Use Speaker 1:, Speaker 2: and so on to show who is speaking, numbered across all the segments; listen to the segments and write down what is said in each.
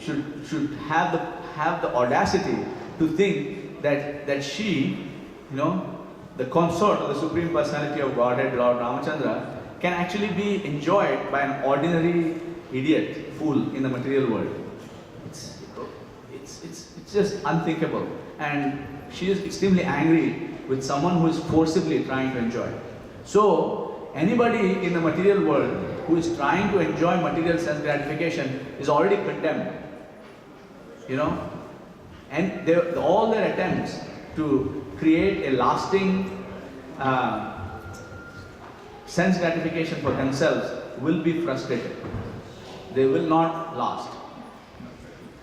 Speaker 1: should have the audacity to think that she, the consort of the Supreme Personality of Godhead, Lord Ramachandra, can actually be enjoyed by an ordinary idiot, fool in the material world. It's just unthinkable. And she is extremely angry with someone who is forcibly trying to enjoy. So, anybody in the material world who is trying to enjoy material sense gratification is already condemned. And all their attempts to create a lasting sense gratification for themselves will be frustrated. They will not last.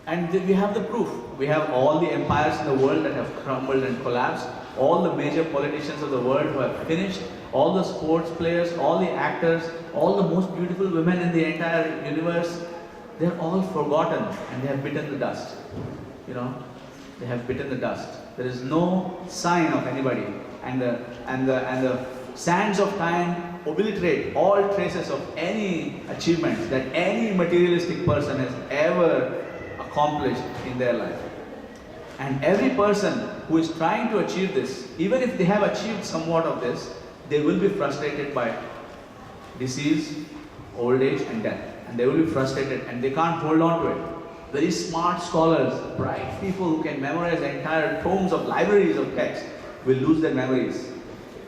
Speaker 1: And we have the proof. We have all the empires in the world that have crumbled and collapsed, all the major politicians of the world who have finished, all the sports players, all the actors, all the most beautiful women in the entire universe, they're all forgotten and they have bitten the dust. They have bitten the dust. There is no sign of anybody, and the sands of time obliterate all traces of any achievements that any materialistic person has ever accomplished in their life. And every person who is trying to achieve this, even if they have achieved somewhat of this, they will be frustrated by disease, old age and death. And they will be frustrated and they can't hold on to it. Very smart scholars, bright people who can memorize the entire tomes of libraries of text will lose their memories.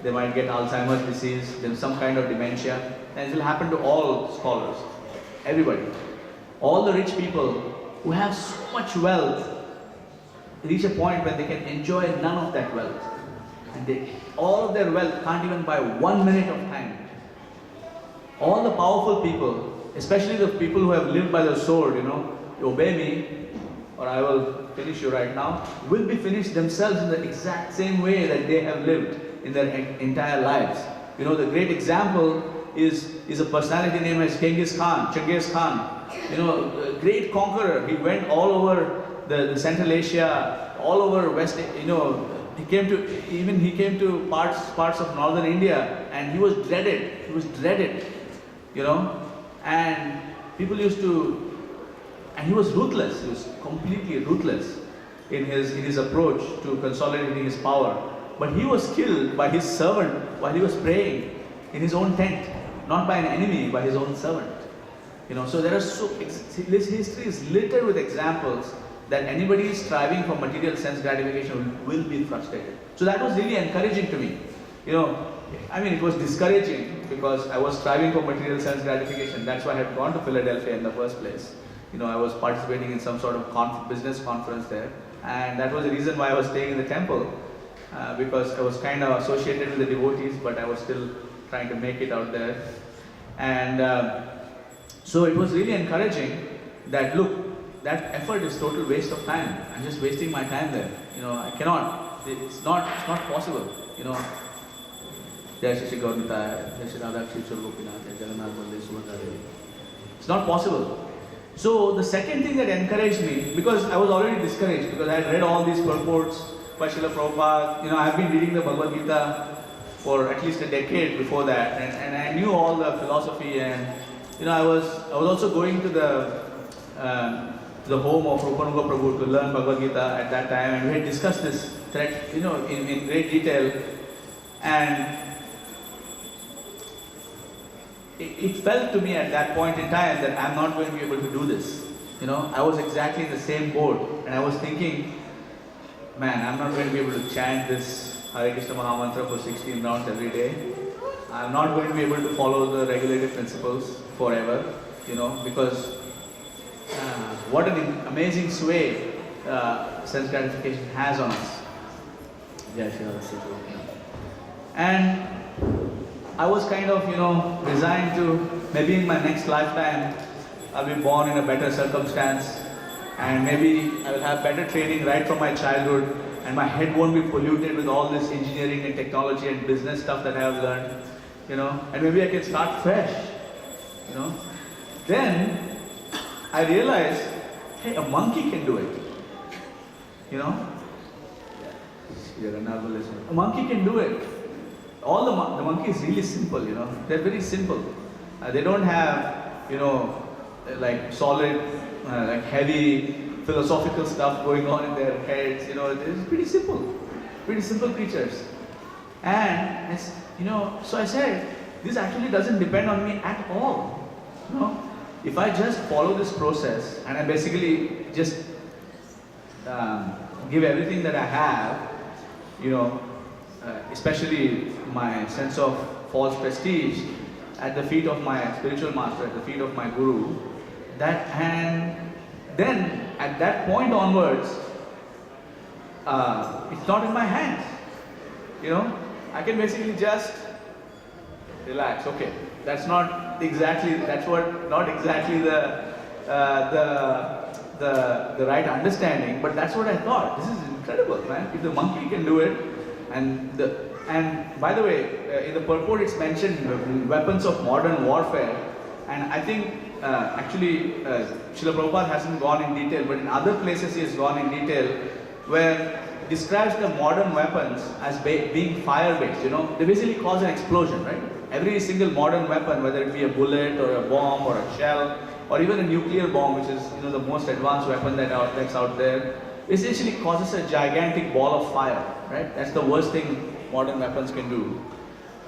Speaker 1: They might get Alzheimer's disease, then some kind of dementia, and it will happen to all scholars, everybody. All the rich people who have so much wealth reach a point when they can enjoy none of that wealth. And all of their wealth can't even buy 1 minute of time. All the powerful people, especially the people who have lived by the sword, you obey me or I will finish you right now, will be finished themselves in the exact same way that they have lived in their entire lives. The great example is a personality named as Genghis Khan, a great conqueror. He went all over the Central Asia, all over West, he came to parts of northern India, and he was dreaded, and people used to, and he was ruthless, he was completely ruthless in his approach to consolidating his power. But he was killed by his servant while he was praying in his own tent, not by an enemy, by his own servant. So there are this history is littered with examples that anybody striving for material sense gratification will be frustrated. So that was really encouraging to me. It was discouraging because I was striving for material sense gratification. That's why I had gone to Philadelphia in the first place. I was participating in some sort of business conference there, and that was the reason why I was staying in the temple, because I was kind of associated with the devotees, but I was still trying to make it out there. And so it was really encouraging that, look, that effort is total waste of time. I'm just wasting my time there. I cannot. It's not possible. It's not possible. So the second thing that encouraged me, because I was already discouraged, because I had read all these purports by Srila Prabhupada. I've been reading the Bhagavad Gita for at least a decade before that, and I knew all the philosophy, and I was also going to the home of Rupanuga Prabhu to learn Bhagavad Gita at that time, and we had discussed this thread, in great detail, and it felt to me at that point in time that I'm not going to be able to do this. I was exactly in the same boat, and I was thinking, man, I'm not going to be able to chant this Hare Krishna Mahamantra for 16 rounds every day. I'm not going to be able to follow the regulative principles forever, because what an amazing sway sense gratification has on us. And I was kind of, resigned to maybe in my next lifetime I'll be born in a better circumstance, and maybe I will have better training right from my childhood, and my head won't be polluted with all this engineering and technology and business stuff that I have learned, and maybe I can start fresh, Then I realized, hey, a monkey can do it, A monkey can do it. All the monkey is really simple, They're very simple. They don't have, like solid like heavy philosophical stuff going on in their heads. It's pretty simple creatures. And so I said, this actually doesn't depend on me at all. If I just follow this process and I basically just give everything that I have, especially my sense of false prestige at the feet of my spiritual master, at the feet of my guru, and then at that point onwards, it's not in my hands. I can basically just relax. Okay, that's not exactly the right understanding, but that's what I thought. This is incredible, man. If the monkey can do it, and by the way, in the purport it's mentioned weapons of modern warfare, and I think actually Srila Prabhupada hasn't gone in detail, but in other places he has gone in detail, where describes the modern weapons as being fire-based. They basically cause an explosion, right? Every single modern weapon, whether it be a bullet or a bomb or a shell or even a nuclear bomb, which is the most advanced weapon that's out there, essentially causes a gigantic ball of fire, right? That's the worst thing modern weapons can do.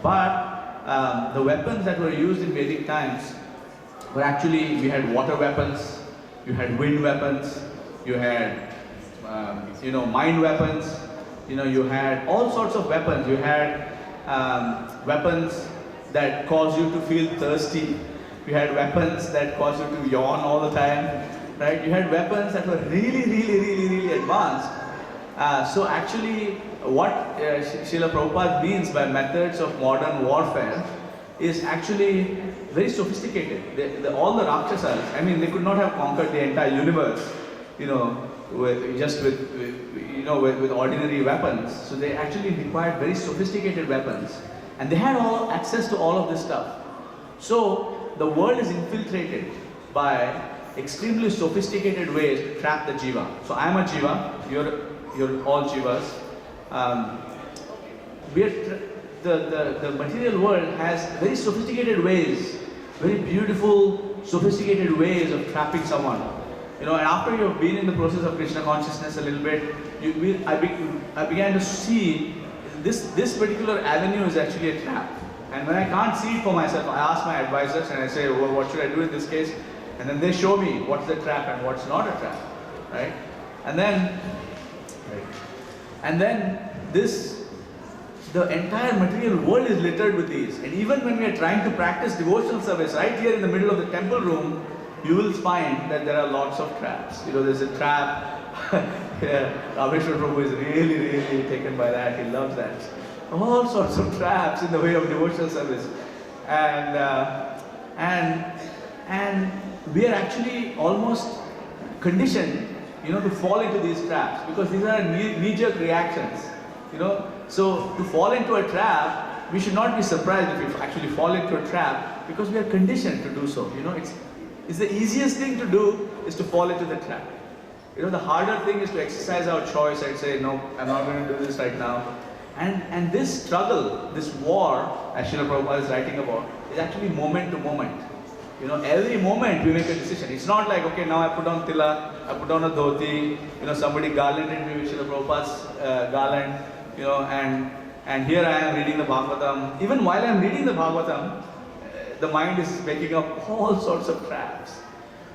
Speaker 1: But the weapons that were used in Vedic times were actually, we had water weapons, you had wind weapons, you had mind weapons, you had all sorts of weapons. You had weapons that cause you to feel thirsty. You had weapons that cause you to yawn all the time, right? You had weapons that were really advanced. So actually, what Srila Prabhupada means by methods of modern warfare is actually very sophisticated. All the Rakshasas, they could not have conquered the entire universe, with ordinary weapons. So they actually required very sophisticated weapons, and they had all access to all of this stuff. So the world is infiltrated by extremely sophisticated ways to trap the jiva. So I am a jiva, you're all jivas. The material world has very sophisticated ways, very beautiful, sophisticated ways of trapping someone. And after you've been in the process of Krishna consciousness a little bit, I began to see this particular avenue is actually a trap. And when I can't see it for myself, I ask my advisors and I say, well, what should I do in this case? And then they show me what's the trap and what's not a trap, right? And then the entire material world is littered with these. And even when we are trying to practice devotional service, right here in the middle of the temple room, you will find that there are lots of traps. There's a trap. Rameshwar Prabhu is really taken by that. He loves that. All sorts of traps in the way of devotional service. And we are actually almost conditioned, to fall into these traps, because these are knee-jerk reactions. So to fall into a trap, we should not be surprised if we actually fall into a trap, because we are conditioned to do so. It's the easiest thing to do is to fall into the trap. The harder thing is to exercise our choice and say, no, I'm not going to do this right now. And this struggle, this war, as Srila Prabhupada is writing about, is actually moment to moment. Every moment we make a decision. It's not like, okay, now I put on tilak, I put on a dhoti, somebody garlanded me with Srila Prabhupada's garland, and here I am reading the Bhagavatam. Even while I'm reading the Bhagavatam, the mind is making up all sorts of traps.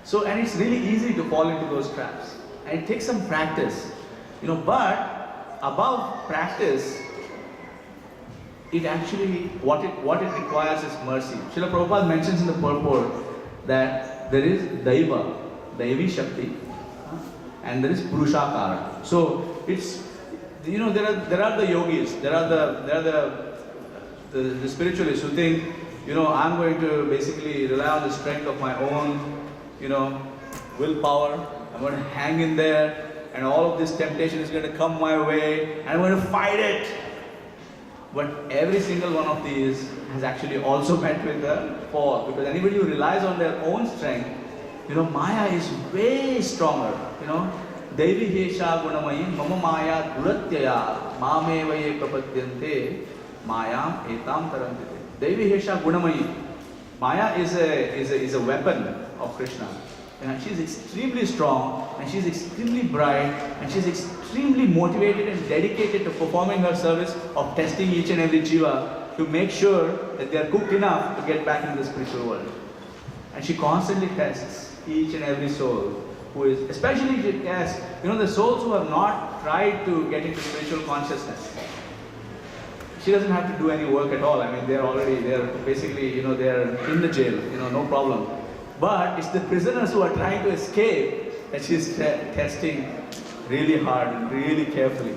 Speaker 1: So, and it's really easy to fall into those traps. And it takes some practice. But above practice, it actually, what it requires is mercy. Srila Prabhupada mentions in the purport that there is Daiva, Daivi Shakti, and there is Purushakara. So it's, there are the yogis, there are the spiritualists who think, I'm going to basically rely on the strength of my own, willpower. I'm going to hang in there, and all of this temptation is going to come my way, and I'm going to fight it. But every single one of these has actually also met with the fall, because anybody who relies on their own strength, Maya is way stronger. Devi Hesha Gunamayi Mama Maya Duratyaya Mame Vaye Prapadyante Mayam Etam Tarantite. Devi Hesha Gunamayi. Maya is a weapon of Krishna. She's extremely strong, and she's extremely bright, and she's extremely motivated and dedicated to performing her service of testing each and every jiva to make sure that they are cooked enough to get back into the spiritual world. And she constantly tests each and every soul who is, especially she tests, the souls who have not tried to get into spiritual consciousness. She doesn't have to do any work at all. I mean, they're basically, they're in the jail, no problem. But it's the prisoners who are trying to escape that she's testing really hard and really carefully.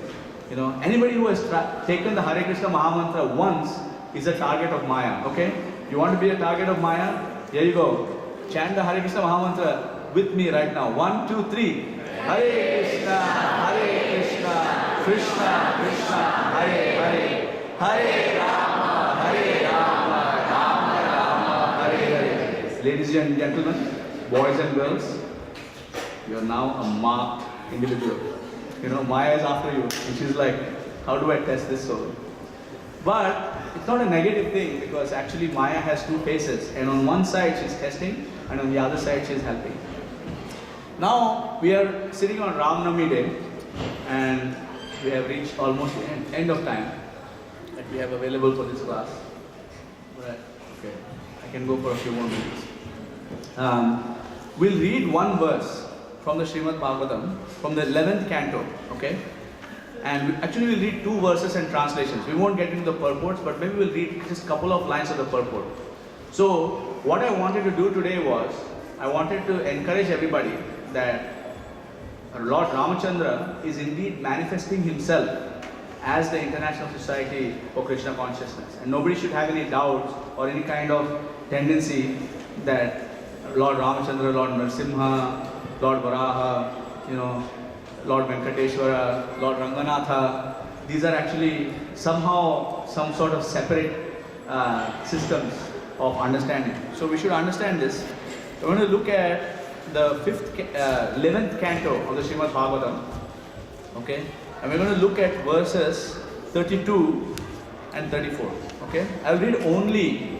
Speaker 1: Anybody who has taken the Hare Krishna Mahamantra once is a target of Maya, okay? You want to be a target of Maya? Here you go. Chant the Hare Krishna Mahamantra with me right now. 1, 2, 3. Hare Krishna, Krishna Krishna, Hare Hare. Hare Rama, Hare Rama, Rama Rama, Hare Hare. Ladies and gentlemen, boys and girls, you are now a marked individual. Maya is after you, and she's like, how do I test this soul? But it's not a negative thing, because actually Maya has two faces, and on one side she's testing, and on the other side she's helping. Now we are sitting on Navami day, and we have reached almost the end of time that we have available for this class. Right. Okay. I can go for a few more minutes. We'll read one verse from the Srimad Bhagavatam, from the 11th canto, okay? And actually we'll read two verses and translations. We won't get into the purports, but maybe we'll read just a couple of lines of the purport. So, what I wanted to do today was, I wanted to encourage everybody that Lord Ramachandra is indeed manifesting himself as the International Society for Krishna Consciousness. And nobody should have any doubts or any kind of tendency that Lord Ramachandra, Lord Narasimha, Lord Varaha, Lord Venkateshwara, Lord Ranganatha, these are actually somehow some sort of separate systems of understanding. So we should understand this. We're going to look at the 11th canto of the Srimad Bhagavatam, okay? And we're going to look at verses 32 and 34, okay? I'll read only,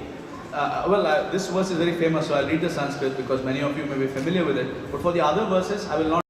Speaker 1: this verse is very famous, so I'll read the Sanskrit because many of you may be familiar with it. But for the other verses, I will not